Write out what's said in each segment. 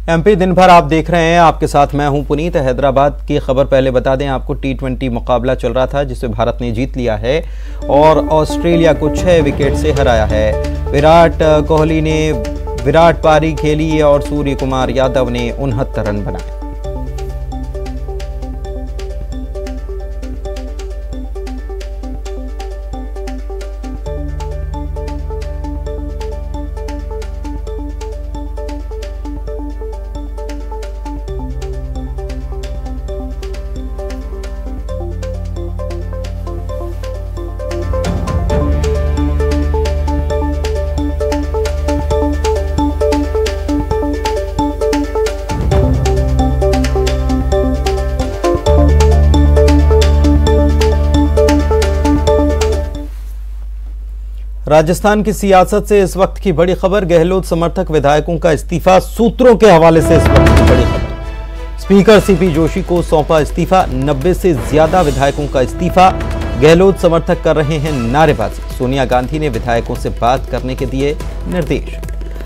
MP दिन भर आप देख रहे हैं, आपके साथ मैं हूं पुनीत। हैदराबाद की खबर पहले बता दें आपको, T20 मुकाबला चल रहा था जिसे भारत ने जीत लिया है और ऑस्ट्रेलिया को 6 विकेट से हराया है। विराट कोहली ने विराट पारी खेली और सूर्य कुमार यादव ने 69 रन बनाए। राजस्थान की सियासत से इस वक्त की बड़ी खबर, गहलोत समर्थक विधायकों का इस्तीफा। सूत्रों के हवाले से इस वक्त की बड़ी खबर, स्पीकर सीपी जोशी को सौंपा इस्तीफा। 90 से ज्यादा विधायकों का इस्तीफा। गहलोत समर्थक कर रहे हैं नारेबाजी। सोनिया गांधी ने विधायकों से बात करने के दिए निर्देश।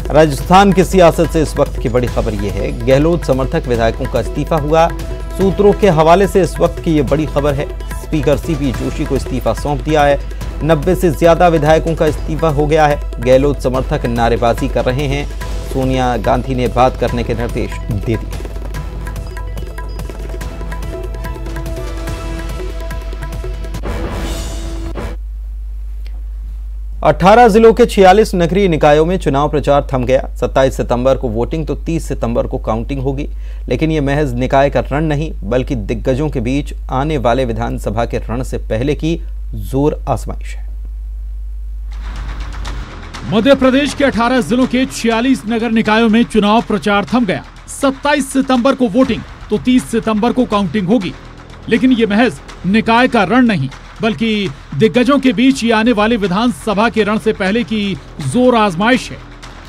राजस्थान की सियासत से इस वक्त की बड़ी खबर यह है, गहलोत समर्थक विधायकों का इस्तीफा हुआ। सूत्रों के हवाले से इस वक्त की यह बड़ी खबर है, स्पीकर सीपी जोशी को इस्तीफा सौंप दिया है। 90 से ज्यादा विधायकों का इस्तीफा हो गया है। गहलोत समर्थक नारेबाजी कर रहे हैं। सोनिया गांधी ने बात करने के निर्देश दे दिए। अठारह जिलों के 46 नगरीय निकायों में चुनाव प्रचार थम गया। 27 सितंबर को वोटिंग तो 30 सितंबर को काउंटिंग होगी, लेकिन यह महज निकाय का रण नहीं बल्कि दिग्गजों के बीच आने वाले विधानसभा के रण से पहले की जोर आजमाइश है। मध्य प्रदेश के 18 जिलों के 46 नगर निकायों में चुनाव प्रचार थम गया। 27 सितंबर को वोटिंग तो 30 सितंबर को काउंटिंग होगी, लेकिन ये महज निकाय का रण नहीं बल्कि दिग्गजों के बीच ही आने वाले विधानसभा के रण से पहले की जोर आजमाइश है।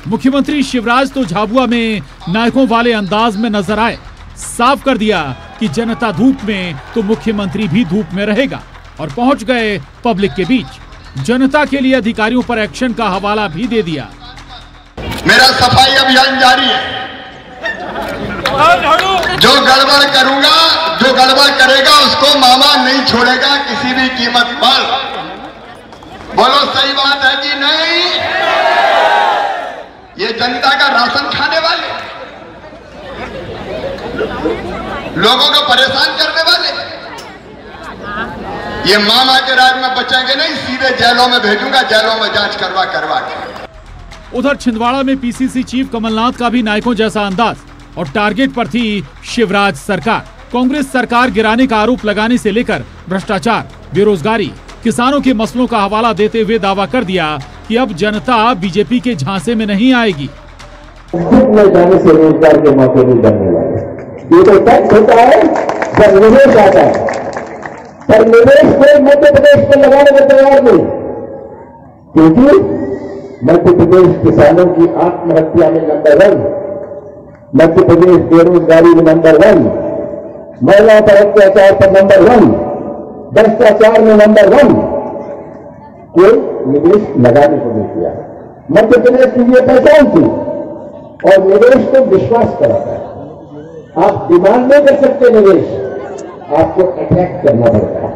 मुख्यमंत्री शिवराज तो झाबुआ में नायकों वाले अंदाज में नजर आए। साफ कर दिया कि जनता धूप में तो मुख्यमंत्री भी धूप में रहेगा और पहुंच गए पब्लिक के बीच। जनता के लिए अधिकारियों पर एक्शन का हवाला भी दे दिया। मेरा सफाई अभियान जारी है। जो गड़बड़ करूंगा, जो गड़बड़ करेगा उसको मामा नहीं छोड़ेगा किसी भी कीमत पर। बोलो सही बात है कि नहीं? ये जनता का राशन खाने वाले, लोगों को परेशान करने वाले, ये मामा के राज में बचेंगे नहीं, सीधे जेलों में भेजूंगा, जेलों में जांच करवा के। उधर छिंदवाड़ा में पीसीसी चीफ कमलनाथ का भी नायकों जैसा अंदाज और टारगेट पर थी शिवराज सरकार। कांग्रेस सरकार गिराने का आरोप लगाने से लेकर भ्रष्टाचार, बेरोजगारी, किसानों के मसलों का हवाला देते हुए दावा कर दिया कि अब जनता बीजेपी के झांसे में नहीं आएगी। जाने से रोजगार के मौके नहीं बनने वाले। ये तो टैक्स होता है जब निवेश आता है, पर निवेश को मध्य प्रदेश में लगाने को तैयार नहीं, क्योंकि मध्य प्रदेश किसानों की आत्महत्या में नंबर 1, मध्य प्रदेश बेरोजगारी में नंबर 1, महिलाओं पर अत्याचार पर नंबर 1, भ्रष्टाचार में नंबर 1। कोई निवेश लगाने को नहीं किया। मध्य प्रदेश की ये पहचान थी और निवेश को विश्वास कराता है। आप डिमांड नहीं कर सकते निवेश, आपको अट्रैक्ट करना पड़ता है।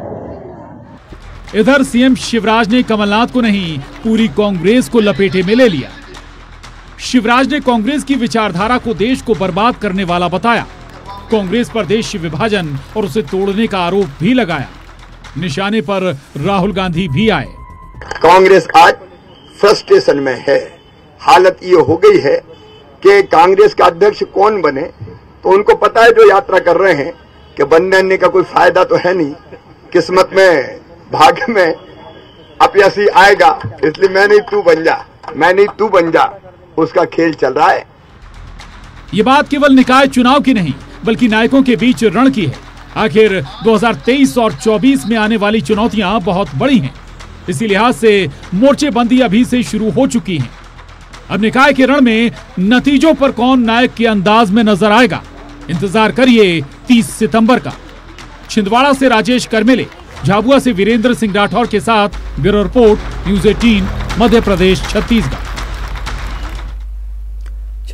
इधर सीएम शिवराज ने कमलनाथ को नहीं, पूरी कांग्रेस को लपेटे में ले लिया। शिवराज ने कांग्रेस की विचारधारा को देश को बर्बाद करने वाला बताया। कांग्रेस पर देश विभाजन और उसे तोड़ने का आरोप भी लगाया। निशाने पर राहुल गांधी भी आए। कांग्रेस आज फ्रस्ट्रेशन में है। हालत ये हो गई है कि कांग्रेस का अध्यक्ष कौन बने, तो उनको पता है जो यात्रा कर रहे हैं कि बनने का कोई फायदा तो है नहीं, किस्मत में भाग्य में अपयश ही आएगा, इसलिए मैं नहीं तू बन जा, मैं नहीं तू बन जा, उसका खेल चल रहा है। ये बात केवल निकाय चुनाव की नहीं बल्कि नायकों के बीच रण की है। आखिर 2023 और 24 में आने वाली चुनौतियां बहुत बड़ी हैं। इसी लिहाज से मोर्चेबंदी अभी से शुरू हो चुकी है। अब निकाय के रण में नतीजों पर कौन नायक के अंदाज में नजर आएगा, इंतजार करिए 30 सितंबर का। छिंदवाड़ा से राजेश करमेले, झाबुआ से वीरेंद्र सिंह राठौर के साथ bureau report, news 18, Madhya Pradesh, Chhattisgarh.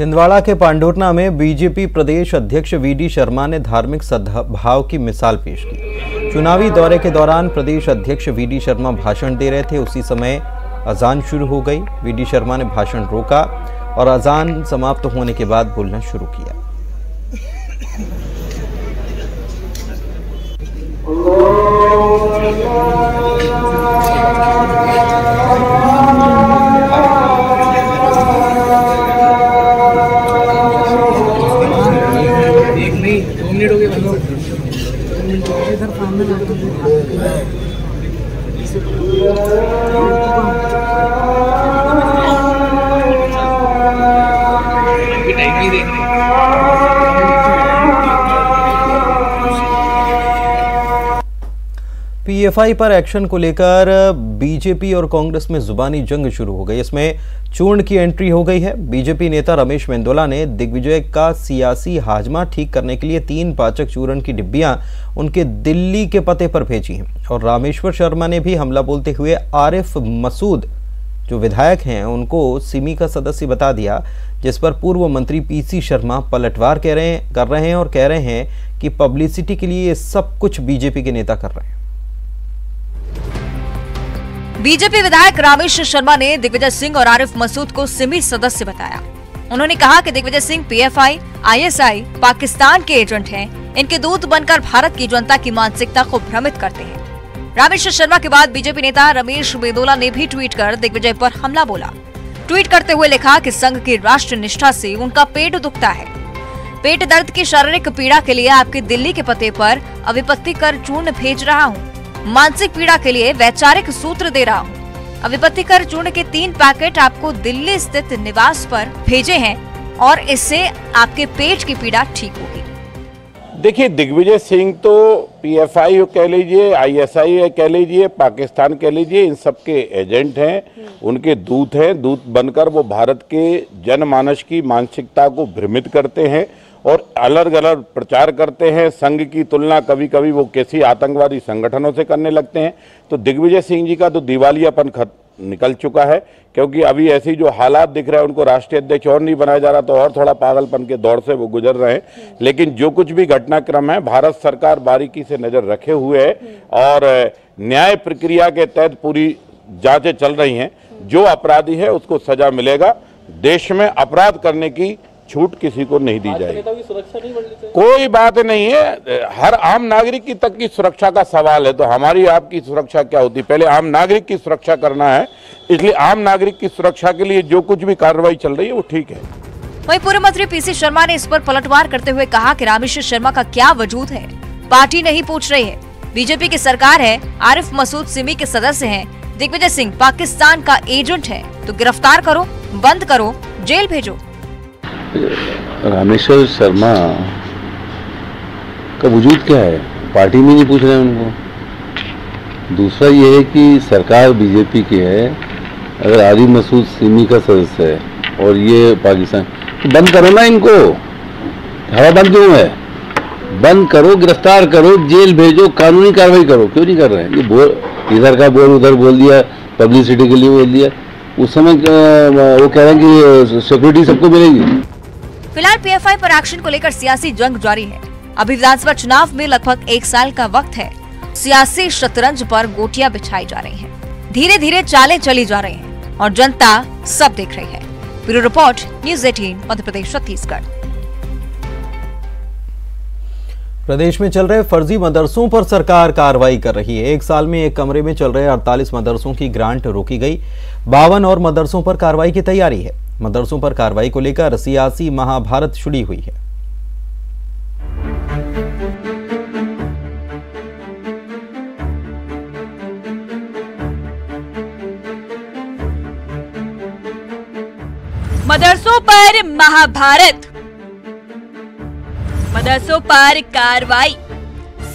Chhindwara के पांडुरना में बीजेपी प्रदेश अध्यक्ष वीडी शर्मा ने धार्मिक सद्भाव की मिसाल पेश की। चुनावी दौरे के दौरान प्रदेश अध्यक्ष वीडी शर्मा भाषण दे रहे थे, उसी समय अजान शुरू हो गई। वीडी शर्मा ने भाषण रोका और अजान समाप्त होने के बाद बोलना शुरू किया। पीएफआई पर एक्शन को लेकर बीजेपी और कांग्रेस में जुबानी जंग शुरू हो गई। इसमें चूर्ण की एंट्री हो गई है। बीजेपी नेता रमेश मेंदोला ने दिग्विजय का सियासी हाजमा ठीक करने के लिए 3 पाचक चूर्ण की डिब्बियां उनके दिल्ली के पते पर भेजी हैं और रामेश्वर शर्मा ने भी हमला बोलते हुए आरिफ मसूद जो विधायक हैं उनको सिमी का सदस्य बता दिया, जिस पर पूर्व मंत्री पीसी शर्मा पलटवार कर रहे हैं और कह रहे हैं कि पब्लिसिटी के लिए सब कुछ बीजेपी के नेता कर रहे हैं। बीजेपी विधायक रामेश्वर शर्मा ने दिग्विजय सिंह और आरिफ मसूद को सिमी सदस्य बताया। उन्होंने कहा कि दिग्विजय सिंह पीएफआई, आईएसआई, पाकिस्तान के एजेंट हैं। इनके दूत बनकर भारत की जनता की मानसिकता को भ्रमित करते हैं। रामेश्वर शर्मा के बाद बीजेपी नेता रमेश मेंदोला ने भी ट्वीट कर दिग्विजय पर हमला बोला। ट्वीट करते हुए लिखा कि संघ की राष्ट्र निष्ठा से उनका पेट दुखता है। पेट दर्द की शारीरिक पीड़ा के लिए आपके दिल्ली के पते पर अविपत्ति कर चूर्ण भेज रहा हूँ। मानसिक पीड़ा के लिए वैचारिक सूत्र दे रहा हूँ। अविपत्ति कर चूर्ण के 3 पैकेट आपको दिल्ली स्थित निवास पर भेजे हैं और इससे आपके पेट की पीड़ा ठीक होगी। देखिए, दिग्विजय सिंह तो पीएफआई कह लीजिए, आईएसआई कह लीजिए, पाकिस्तान कह लीजिए, इन सब के एजेंट हैं, उनके दूत हैं। दूत बनकर वो भारत के जनमानस की मानसिकता को भ्रमित करते हैं और अलग अलग प्रचार करते हैं। संघ की तुलना कभी कभी वो किसी आतंकवादी संगठनों से करने लगते हैं। तो दिग्विजय सिंह जी का तो दिवालियापन निकल चुका है, क्योंकि अभी ऐसी जो हालात दिख रहे हैं, उनको राष्ट्रीय अध्यक्ष और नहीं बनाया जा रहा, तो और थोड़ा पागलपन के दौर से वो गुजर रहे हैं। लेकिन जो कुछ भी घटनाक्रम है, भारत सरकार बारीकी से नजर रखे हुए है और न्याय प्रक्रिया के तहत पूरी जांचें चल रही हैं। जो अपराधी है उसको सजा मिलेगा। देश में अपराध करने की छूट किसी को नहीं दी जाएगी। कोई बात नहीं है, हर आम नागरिक की तक की सुरक्षा का सवाल है। तो हमारी आपकी सुरक्षा क्या होती? पहले आम नागरिक की सुरक्षा करना है, इसलिए आम नागरिक की सुरक्षा के लिए जो कुछ भी कार्रवाई चल रही है वो ठीक है। वहीं पूर्व मंत्री पीसी शर्मा ने इस पर पलटवार करते हुए कहा कि रामेश्वर शर्मा का क्या वजूद है, पार्टी नहीं पूछ रही है। बीजेपी की सरकार है, आरिफ मसूद सिमी के सदस्य हैं, दिग्विजय सिंह पाकिस्तान का एजेंट है, तो गिरफ्तार करो, बंद करो, जेल भेजो। रामेश्वर शर्मा का वजूद क्या है? पार्टी में नहीं पूछ रहे हैं उनको। दूसरा ये है कि सरकार बीजेपी की है, अगर आरिफ मसूद सिमी का सदस्य है और ये पाकिस्तान, तो बंद करो ना इनको। हवा बंद क्यों है? बंद करो, गिरफ्तार करो, जेल भेजो, कानूनी कार्रवाई करो। क्यों नहीं कर रहे हैं? ये बोल, इधर का बोल उधर बोल दिया, पब्लिसिटी के लिए बोल दिया। उस समय वो कह रहे हैं कि सिक्योरिटी सबको मिलेगी। फिलहाल पीएफआई पर एक्शन को लेकर सियासी जंग जारी है। अभी विधानसभा चुनाव में लगभग 1 साल का वक्त है। सियासी शतरंज पर गोटियां बिछाई जा रही हैं। धीरे धीरे चालें चली जा रही हैं और जनता सब देख रही है। Bureau report, news 18, Madhya Pradesh, Chhattisgarh. प्रदेश में चल रहे फर्जी मदरसों पर सरकार कार्रवाई कर रही है। 1 साल में एक कमरे में चल रहे 48 मदरसों की ग्रांट रोकी गई। 52 और मदरसों पर कार्रवाई की तैयारी है। मदरसों पर कार्रवाई को लेकर सियासी महाभारत छिड़ी हुई है। मदरसों पर महाभारत, मदरसों पर कार्रवाई,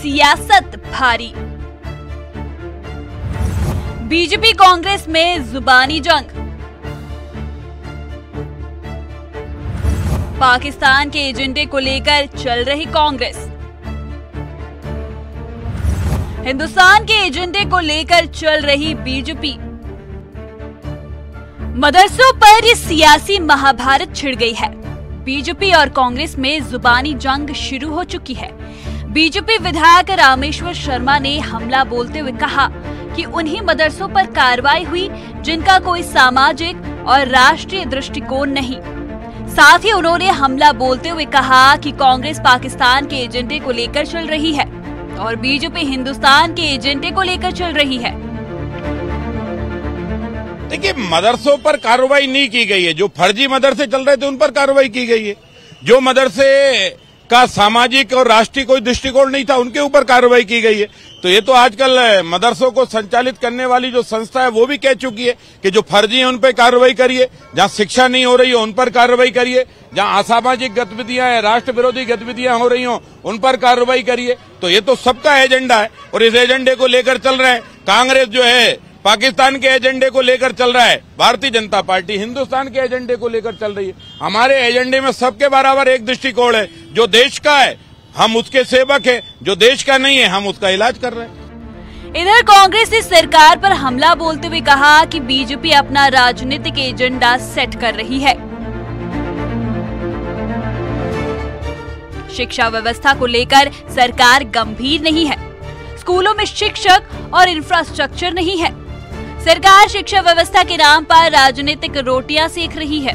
सियासत भारी। बीजेपी कांग्रेस में जुबानी जंग। पाकिस्तान के एजेंडे को लेकर चल रही कांग्रेस। हिंदुस्तान के एजेंडे को लेकर चल रही बीजेपी। मदरसों पर ये सियासी महाभारत छिड़ गई है। बीजेपी और कांग्रेस में जुबानी जंग शुरू हो चुकी है। बीजेपी विधायक रामेश्वर शर्मा ने हमला बोलते हुए कहा कि उन्हीं मदरसों पर कार्रवाई हुई जिनका कोई सामाजिक और राष्ट्रीय दृष्टिकोण नहीं। साथ ही उन्होंने हमला बोलते हुए कहा कि कांग्रेस पाकिस्तान के एजेंडे को लेकर चल रही है और बीजेपी हिंदुस्तान के एजेंडे को लेकर चल रही है। देखिए, मदरसों पर कार्रवाई नहीं की गई है। जो फर्जी मदरसे चल रहे थे उन पर कार्रवाई की गई है। जो मदरसे का सामाजिक और राष्ट्रीय कोई दृष्टिकोण नहीं था उनके ऊपर कार्रवाई की गई है। तो ये तो आजकल मदरसों को संचालित करने वाली जो संस्था है वो भी कह चुकी है कि जो फर्जी है उन पर कार्रवाई करिए, जहां शिक्षा नहीं हो रही है उन पर कार्रवाई करिए, जहां असामाजिक गतिविधियां हैं, राष्ट्र विरोधी गतिविधियां हो रही हो उन पर कार्रवाई करिए। तो ये तो सबका एजेंडा है और इस एजेंडे को लेकर चल रहे हैं। कांग्रेस जो है पाकिस्तान के एजेंडे को लेकर चल रहा है, भारतीय जनता पार्टी हिंदुस्तान के एजेंडे को लेकर चल रही है। हमारे एजेंडे में सबके बराबर एक दृष्टिकोण है। जो देश का है हम उसके सेवक हैं, जो देश का नहीं है हम उसका इलाज कर रहे हैं। इधर कांग्रेस ने सरकार पर हमला बोलते हुए कहा कि बीजेपी अपना राजनीतिक एजेंडा सेट कर रही है। शिक्षा व्यवस्था को लेकर सरकार गंभीर नहीं है। स्कूलों में शिक्षक और इंफ्रास्ट्रक्चर नहीं है। सरकार शिक्षा व्यवस्था के नाम पर राजनीतिक रोटियां सेक रही है।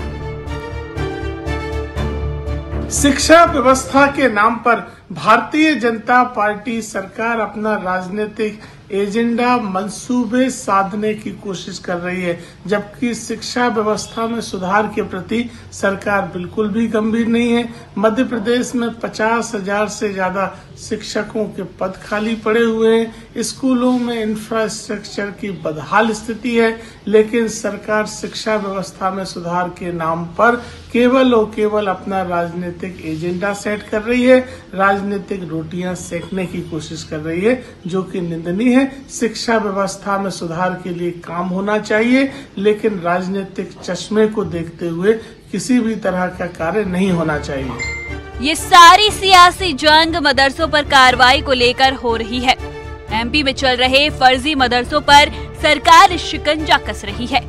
शिक्षा व्यवस्था के नाम पर भारतीय जनता पार्टी सरकार अपना राजनीतिक एजेंडा मंसूबे साधने की कोशिश कर रही है, जबकि शिक्षा व्यवस्था में सुधार के प्रति सरकार बिल्कुल भी गंभीर नहीं है। मध्य प्रदेश में 50,000 से ज्यादा शिक्षकों के पद खाली पड़े हुए हैं। स्कूलों में इंफ्रास्ट्रक्चर की बदहाल स्थिति है, लेकिन सरकार शिक्षा व्यवस्था में सुधार के नाम पर केवल और केवल अपना राजनीतिक एजेंडा सेट कर रही है, राजनीतिक रोटियां सेकने की कोशिश कर रही है, जो कि निंदनीय है। शिक्षा व्यवस्था में सुधार के लिए काम होना चाहिए, लेकिन राजनीतिक चश्मे को देखते हुए किसी भी तरह का कार्य नहीं होना चाहिए। ये सारी सियासी जंग मदरसों पर कार्रवाई को लेकर हो रही है। एमपी में चल रहे फर्जी मदरसों पर सरकार शिकंजा कस रही है।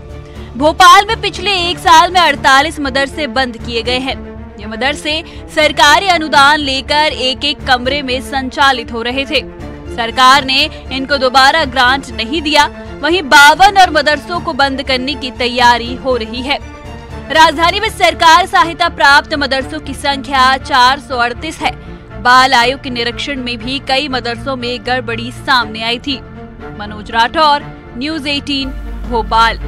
भोपाल में पिछले 1 साल में 48 मदरसे बंद किए गए हैं। ये मदरसे सरकारी अनुदान लेकर एक कमरे में संचालित हो रहे थे। सरकार ने इनको दोबारा ग्रांट नहीं दिया। वहीं 52 और मदरसों को बंद करने की तैयारी हो रही है। राजधानी में सरकार सहायता प्राप्त मदरसों की संख्या 438 है। बाल आयोग के निरीक्षण में भी कई मदरसों में गड़बड़ी सामने आई थी। मनोज राठौर, न्यूज़ 18, भोपाल।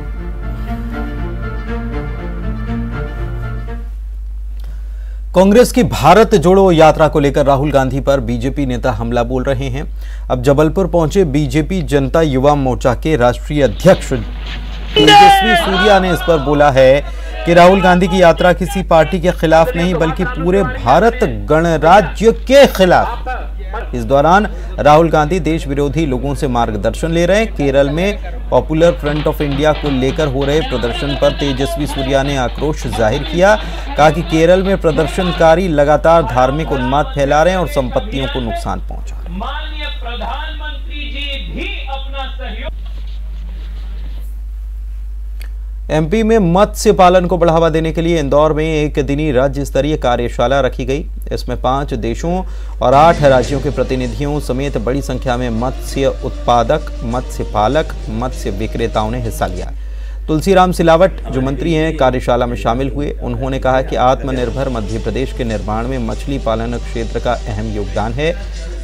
कांग्रेस की भारत जोड़ो यात्रा को लेकर राहुल गांधी पर बीजेपी नेता हमला बोल रहे हैं। अब जबलपुर पहुंचे बीजेपी जनता युवा मोर्चा के राष्ट्रीय अध्यक्ष तेजस्वी सूर्या ने इस पर बोला है कि राहुल गांधी की यात्रा किसी पार्टी के खिलाफ नहीं बल्कि पूरे भारत गणराज्य के खिलाफ। इस दौरान राहुल गांधी देश विरोधी लोगों से मार्गदर्शन ले रहे हैं। केरल में पॉपुलर फ्रंट ऑफ इंडिया को लेकर हो रहे प्रदर्शन पर तेजस्वी सूर्या ने आक्रोश जाहिर किया। कहा कि केरल में प्रदर्शनकारी लगातार धार्मिक उन्माद फैला रहे हैं और संपत्तियों को नुकसान पहुंचा रहे हैं। माननीय प्रधानमंत्री जी भी अपना सहयोग। एमपी में मत्स्य पालन को बढ़ावा देने के लिए इंदौर में एक दिनी राज्य स्तरीय कार्यशाला रखी गई। इसमें 5 देशों और 8 राज्यों के प्रतिनिधियों समेत बड़ी संख्या में मत्स्य उत्पादक, मत्स्य पालक, मत्स्य विक्रेताओं ने हिस्सा लिया। तुलसीराम सिलावट जो मंत्री हैं कार्यशाला में शामिल हुए। उन्होंने कहा कि आत्मनिर्भर मध्य प्रदेश के निर्माण में मछली पालन क्षेत्र का अहम योगदान है।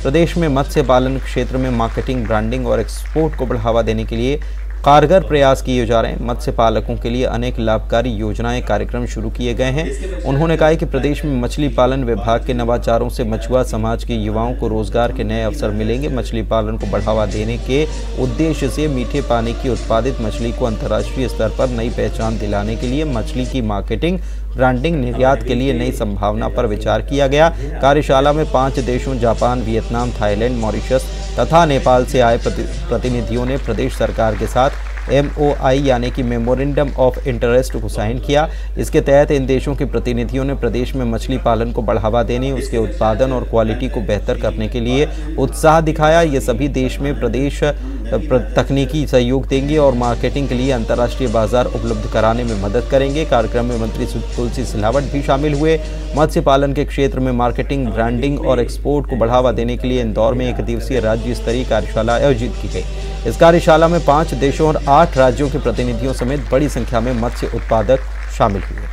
प्रदेश में मत्स्य पालन क्षेत्र में मार्केटिंग, ब्रांडिंग और एक्सपोर्ट को बढ़ावा देने के लिए कारगर प्रयास किए जा रहे हैं। मत्स्य पालकों के लिए अनेक लाभकारी योजनाएं, कार्यक्रम शुरू किए गए हैं। उन्होंने कहा कि प्रदेश में मछली पालन विभाग के नवाचारों से मछुआ समाज के युवाओं को रोजगार के नए अवसर मिलेंगे। मछली पालन को बढ़ावा देने के उद्देश्य से मीठे पानी की उत्पादित मछली को अंतर्राष्ट्रीय स्तर पर नई पहचान दिलाने के लिए मछली की मार्केटिंग, ब्रांडिंग, निर्यात के लिए नई संभावना पर विचार किया गया। कार्यशाला में 5 देशों जापान, वियतनाम, थाईलैंड, मॉरिशस तथा नेपाल से आए प्रतिनिधियों ने प्रदेश सरकार के साथ MOI यानी कि मेमोरेंडम ऑफ इंटरेस्ट को साइन किया। इसके तहत इन देशों के प्रतिनिधियों ने प्रदेश में मछली पालन को बढ़ावा देने, उसके उत्पादन और क्वालिटी को बेहतर करने के लिए उत्साह दिखाया। ये सभी देश में प्रदेश तकनीकी सहयोग देंगे और मार्केटिंग के लिए अंतर्राष्ट्रीय बाजार उपलब्ध कराने में मदद करेंगे। कार्यक्रम में मंत्री तुलसी सिलावट भी शामिल हुए। मत्स्य पालन के क्षेत्र में मार्केटिंग, ब्रांडिंग और एक्सपोर्ट को बढ़ावा देने के लिए इंदौर में 1 दिवसीय राज्य स्तरीय कार्यशाला आयोजित की गई। इस कार्यशाला में 5 देशों और 8 राज्यों के प्रतिनिधियों समेत बड़ी संख्या में मत्स्य उत्पादक शामिल हुए।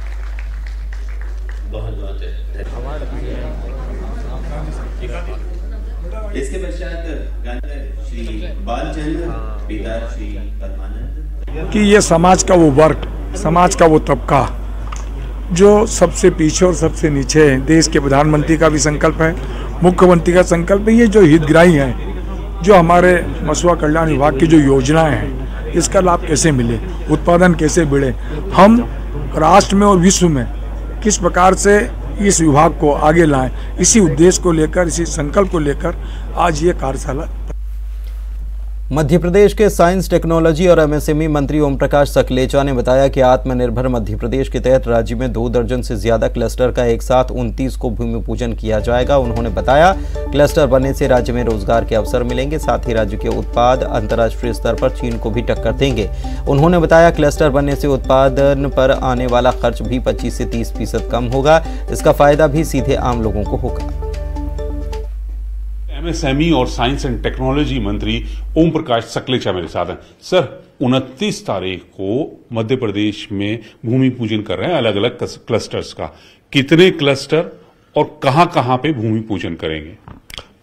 इसके पश्चात श्री बालचंद्र, पिता श्री परमानंद कि ये समाज का वो वर्ग, समाज का वो तबका जो सबसे पीछे और सबसे नीचे है। देश के प्रधानमंत्री का भी संकल्प है, मुख्यमंत्री का संकल्प है। ये जो हितग्राही हैं, जो हमारे मछुआ कल्याण विभाग की जो योजनाएं हैं, इसका लाभ कैसे मिले, उत्पादन कैसे बढ़े, हम राष्ट्र में और विश्व में किस प्रकार से इस विभाग को आगे लाएं, इसी उद्देश्य को लेकर, इसी संकल्प को लेकर आज ये कार्यशाला। मध्य प्रदेश के साइंस, टेक्नोलॉजी और MSME मंत्री ओम प्रकाश सकलेचा ने बताया कि आत्मनिर्भर मध्य प्रदेश के तहत राज्य में 2 दर्जन से ज्यादा क्लस्टर का एक साथ 29 को भूमि पूजन किया जाएगा। उन्होंने बताया क्लस्टर बनने से राज्य में रोजगार के अवसर मिलेंगे, साथ ही राज्य के उत्पाद अंतर्राष्ट्रीय स्तर पर चीन को भी टक्कर देंगे। उन्होंने बताया क्लस्टर बनने से उत्पादन पर आने वाला खर्च भी 25 से 30% कम होगा। इसका फायदा भी सीधे आम लोगों को होगा। MSME और साइंस एंड टेक्नोलॉजी मंत्री ओम प्रकाश सकलेचा मेरे साथ हैं। सर, 29 तारीख को मध्य प्रदेश में भूमि पूजन कर रहे हैं अलग अलग क्लस्टर्स का। कितने क्लस्टर और कहां पे भूमि पूजन करेंगे?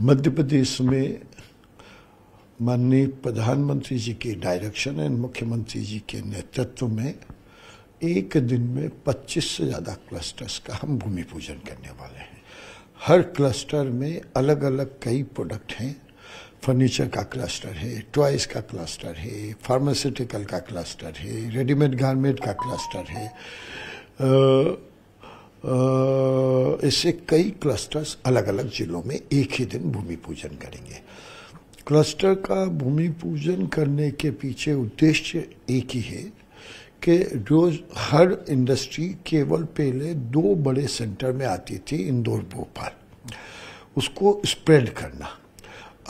मध्य प्रदेश में माननीय प्रधानमंत्री जी की डायरेक्शन एंड मुख्यमंत्री जी के नेतृत्व में एक दिन में 25 से ज्यादा क्लस्टर्स का हम भूमि पूजन करने वाले हैं। हर क्लस्टर में अलग अलग कई प्रोडक्ट हैं। फर्नीचर का क्लस्टर है, टॉयज का क्लस्टर है, फार्मास्यूटिकल का क्लस्टर है, रेडीमेड गारमेंट का क्लस्टर है। ऐसे कई क्लस्टर्स अलग अलग जिलों में एक ही दिन भूमि पूजन करेंगे। क्लस्टर का भूमि पूजन करने के पीछे उद्देश्य एक ही है कि रोज हर इंडस्ट्री केवल पहले 2 बड़े सेंटर में आती थी, इंदौर, भोपाल, उसको स्प्रेड करना।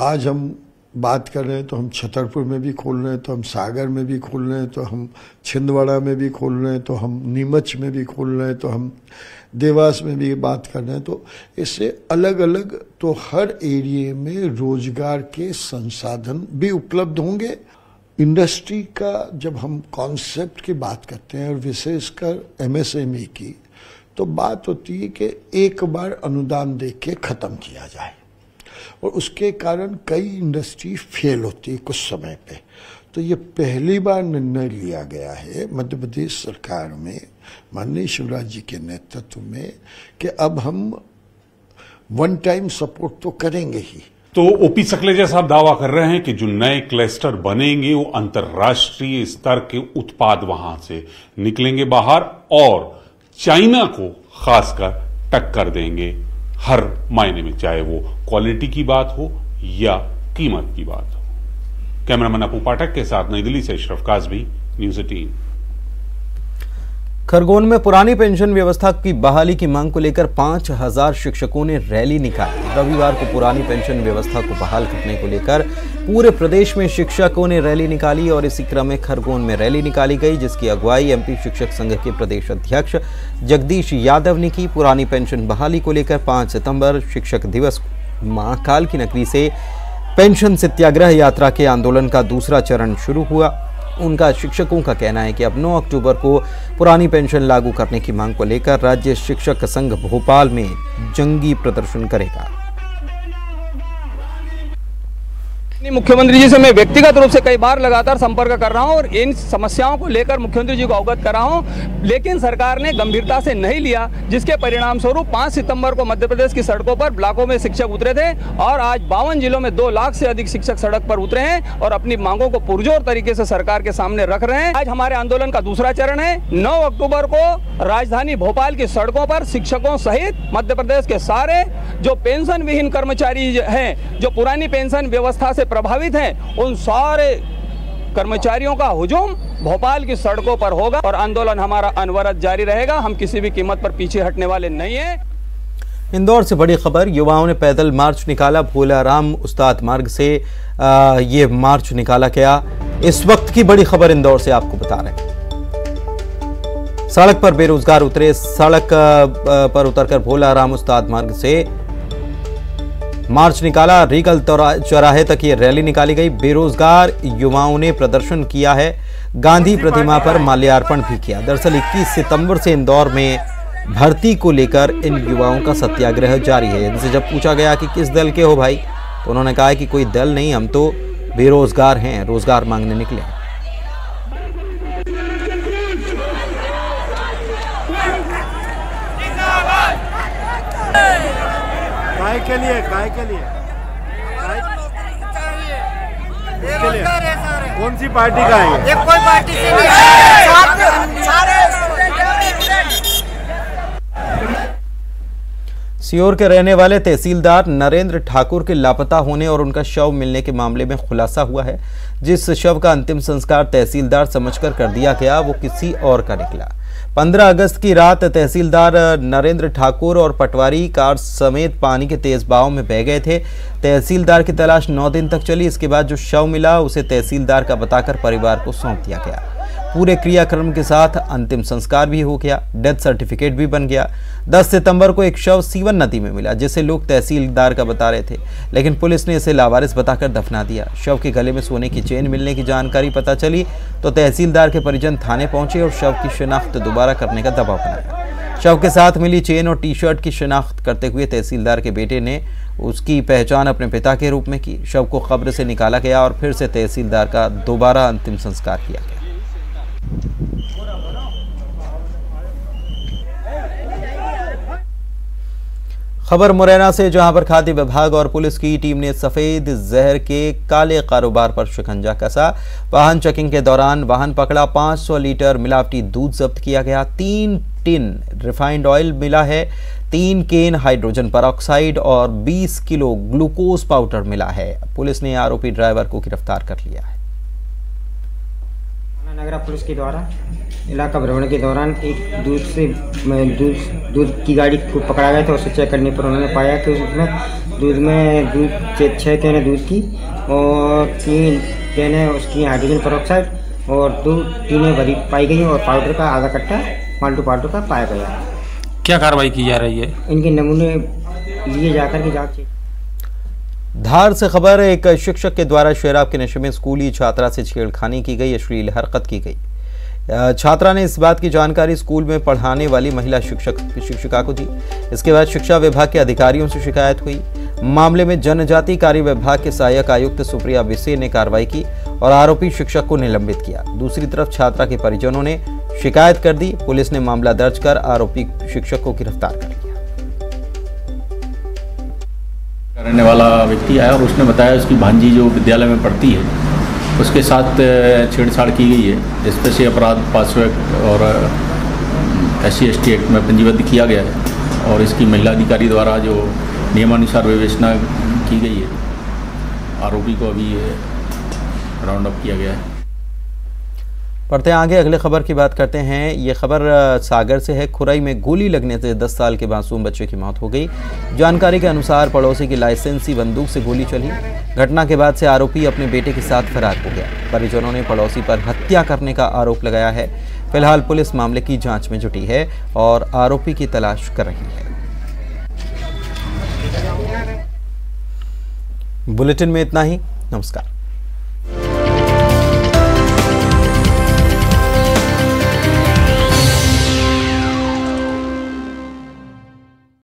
आज हम बात कर रहे हैं तो हम छतरपुर में भी खोल रहे हैं, तो हम सागर में भी खोल रहे हैं, तो हम छिंदवाड़ा में भी खोल रहे हैं, तो हम नीमच में भी खोल रहे हैं, तो हम देवास में भी बात कर रहे हैं। तो इससे अलग अलग तो हर एरिया में रोजगार के संसाधन भी उपलब्ध होंगे। इंडस्ट्री का जब हम कॉन्सेप्ट की बात करते हैं और विशेषकर MSME की, तो बात होती है कि एक बार अनुदान दे के खत्म किया जाए और उसके कारण कई इंडस्ट्री फेल होती है कुछ समय पे। तो ये पहली बार निर्णय लिया गया है मध्य प्रदेश सरकार में माननीय शिवराज जी के नेतृत्व में कि अब हम वन टाइम सपोर्ट तो करेंगे ही। तो ओपी सकलेचा साहब दावा कर रहे हैं कि जो नए क्लस्टर बनेंगे वो अंतर्राष्ट्रीय स्तर के उत्पाद वहां से निकलेंगे बाहर और चाइना को खासकर टक्कर देंगे हर मायने में, चाहे वो क्वालिटी की बात हो या कीमत की बात हो। कैमरामैन अपू पाठक के साथ नई दिल्ली से अशरफ काजमी, न्यूज़ 18। खरगोन में पुरानी पेंशन व्यवस्था की बहाली की मांग को लेकर 5000 शिक्षकों ने रैली निकाली। रविवार को पुरानी पेंशन व्यवस्था को बहाल करने को लेकर पूरे प्रदेश में शिक्षकों ने रैली निकाली और इसी क्रम में खरगोन में रैली निकाली गई, जिसकी अगुवाई MP शिक्षक संघ के प्रदेश अध्यक्ष जगदीश यादव ने की। पुरानी पेंशन बहाली को लेकर 5 सितंबर शिक्षक दिवस महाकाल की नगरी से पेंशन सत्याग्रह यात्रा के आंदोलन का दूसरा चरण शुरू हुआ। उनका शिक्षकों का कहना है कि अब 9 अक्टूबर को पुरानी पेंशन लागू करने की मांग को लेकर राज्य शिक्षक संघ भोपाल में जंगी प्रदर्शन करेगा। मुख्यमंत्री जी से मैं व्यक्तिगत रूप से कई बार लगातार संपर्क कर रहा हूं और इन समस्याओं को लेकर मुख्यमंत्री जी को अवगत कर रहा हूं, लेकिन सरकार ने गंभीरता से नहीं लिया, जिसके परिणाम स्वरूप 5 सितंबर को मध्य प्रदेश की सड़कों पर ब्लॉकों में शिक्षक उतरे थे और आज 52 जिलों में 2 लाख से अधिक शिक्षक सड़क पर उतरे हैं और अपनी मांगों को पुरजोर तरीके से सरकार के सामने रख रहे हैं। आज हमारे आंदोलन का दूसरा चरण है। 9 अक्टूबर को राजधानी भोपाल की सड़कों पर शिक्षकों सहित मध्य प्रदेश के सारे जो पेंशन विहीन कर्मचारी हैं, जो पुरानी पेंशन व्यवस्था से प्रभावित हैं, उन सारे कर्मचारियों का हुजूम भोपाल की सड़कों पर होगा और आंदोलन हमारा अनवरत जारी रहेगा। हम किसी भी कीमत पर पीछे हटने वाले नहीं हैं। इंदौर से बड़ी खबर, युवाओं ने पैदल मार्च निकाला। भोलाराम उस्ताद मार्ग से ये मार्च निकाला गया। इस वक्त की बड़ी खबर इंदौर से आपको बता रहे हैं। सड़क पर बेरोजगार उतरे। सड़क पर उतरकर भोलाराम उस्ताद मार्ग से मार्च निकाला। रीगल चौराहे तक ये रैली निकाली गई। बेरोजगार युवाओं ने प्रदर्शन किया है। गांधी प्रतिमा पर माल्यार्पण भी किया। दरअसल 21 सितंबर से इंदौर में भर्ती को लेकर इन युवाओं का सत्याग्रह जारी है। इनसे जब पूछा गया कि किस दल के हो भाई, तो उन्होंने कहा कि कोई दल नहीं, हम तो बेरोजगार हैं, रोजगार मांगने निकले। काय के लिए कौन सी पार्टी का है? ये कोई पार्टी से नहीं है। सीहोर के रहने वाले तहसीलदार नरेंद्र ठाकुर के लापता होने और उनका शव मिलने के मामले में खुलासा हुआ है। जिस शव का अंतिम संस्कार तहसीलदार समझकर कर दिया गया, वो किसी और का निकला। 15 अगस्त की रात तहसीलदार नरेंद्र ठाकुर और पटवारी कार समेत पानी के तेज बहाव में बह गए थे। तहसीलदार की तलाश 9 दिन तक चली। इसके बाद जो शव मिला उसे तहसीलदार का बताकर परिवार को सौंप दिया गया। पूरे क्रियाक्रम के साथ अंतिम संस्कार भी हो गया। डेथ सर्टिफिकेट भी बन गया। 10 सितंबर को एक शव सीवन नदी में मिला, जिसे लोग तहसीलदार का बता रहे थे, लेकिन पुलिस ने इसे लावारिस बताकर दफना दिया। शव के गले में सोने की चेन मिलने की जानकारी पता चली तो तहसीलदार के परिजन थाने पहुंचे और शव की शिनाख्त दोबारा करने का दबाव बनाया। शव के साथ मिली चेन और टी शर्ट की शिनाख्त करते हुए तहसीलदार के बेटे ने उसकी पहचान अपने पिता के रूप में की। शव को कब्र से निकाला गया और फिर से तहसीलदार का दोबारा अंतिम संस्कार किया गया। खबर मुरैना से, जहां पर खाद्य विभाग और पुलिस की टीम ने सफेद जहर के काले कारोबार पर शिकंजा कसा। वाहन चेकिंग के दौरान वाहन पकड़ा। 500 लीटर मिलावटी दूध जब्त किया गया। 3 टिन रिफाइंड ऑयल मिला है। 3 केन हाइड्रोजन पेरोक्साइड और 20 किलो ग्लूकोज पाउडर मिला है। पुलिस ने आरोपी ड्राइवर को गिरफ्तार कर लिया है। नगरा पुलिस के द्वारा इलाका भ्रमण के दौरान एक दूध की गाड़ी को पकड़ा गया था। उसे चेक करने पर उन्होंने पाया कि उसमें दूध 6 कैन दूध की और 3 कैन उसकी हाइड्रोजन पेरोक्साइड और 2 टीनें भरी पाई गई और पाउडर का आधा कट्टा माल्टो पाउडर का पाया गया। क्या कार्रवाई की जा रही है? इनके नमूने लिए जाकर के जांच। धार से खबर, एक शिक्षक के द्वारा शराब के नशे में स्कूली छात्रा से छेड़खानी की गई, अश्लील हरकत की गई। छात्रा ने इस बात की जानकारी स्कूल में पढ़ाने वाली महिला शिक्षिका को दी। इसके बाद शिक्षा विभाग के अधिकारियों से शिकायत हुई। मामले में जनजाति कार्य विभाग के सहायक आयुक्त सुप्रिया बिसे ने कार्रवाई की और आरोपी शिक्षक को निलंबित किया। दूसरी तरफ छात्रा के परिजनों ने शिकायत कर दी। पुलिस ने मामला दर्ज कर आरोपी शिक्षक को गिरफ्तार कर लिया। करने वाला व्यक्ति आया और उसने बताया उसकी भांजी जो विद्यालय में पढ़ती है उसके साथ छेड़छाड़ की गई है। स्पेशली अपराध पास्को एक्ट और SC/ST एक्ट में पंजीबद्ध किया गया है और इसकी महिला अधिकारी द्वारा जो नियमानुसार विवेचना की गई है। आरोपी को अभी राउंड अप किया गया है। पढ़ते हैं आगे, अगले खबर की बात करते हैं। ये खबर सागर से है। खुरई में गोली लगने से 10 साल के मासूम बच्चे की मौत हो गई। जानकारी के अनुसार पड़ोसी की लाइसेंसी बंदूक से गोली चली। घटना के बाद से आरोपी अपने बेटे के साथ फरार हो गया। परिजनों ने पड़ोसी पर हत्या करने का आरोप लगाया है। फिलहाल पुलिस मामले की जांच में जुटी है और आरोपी की तलाश कर रही है। बुलेटिन में इतना ही। नमस्कार।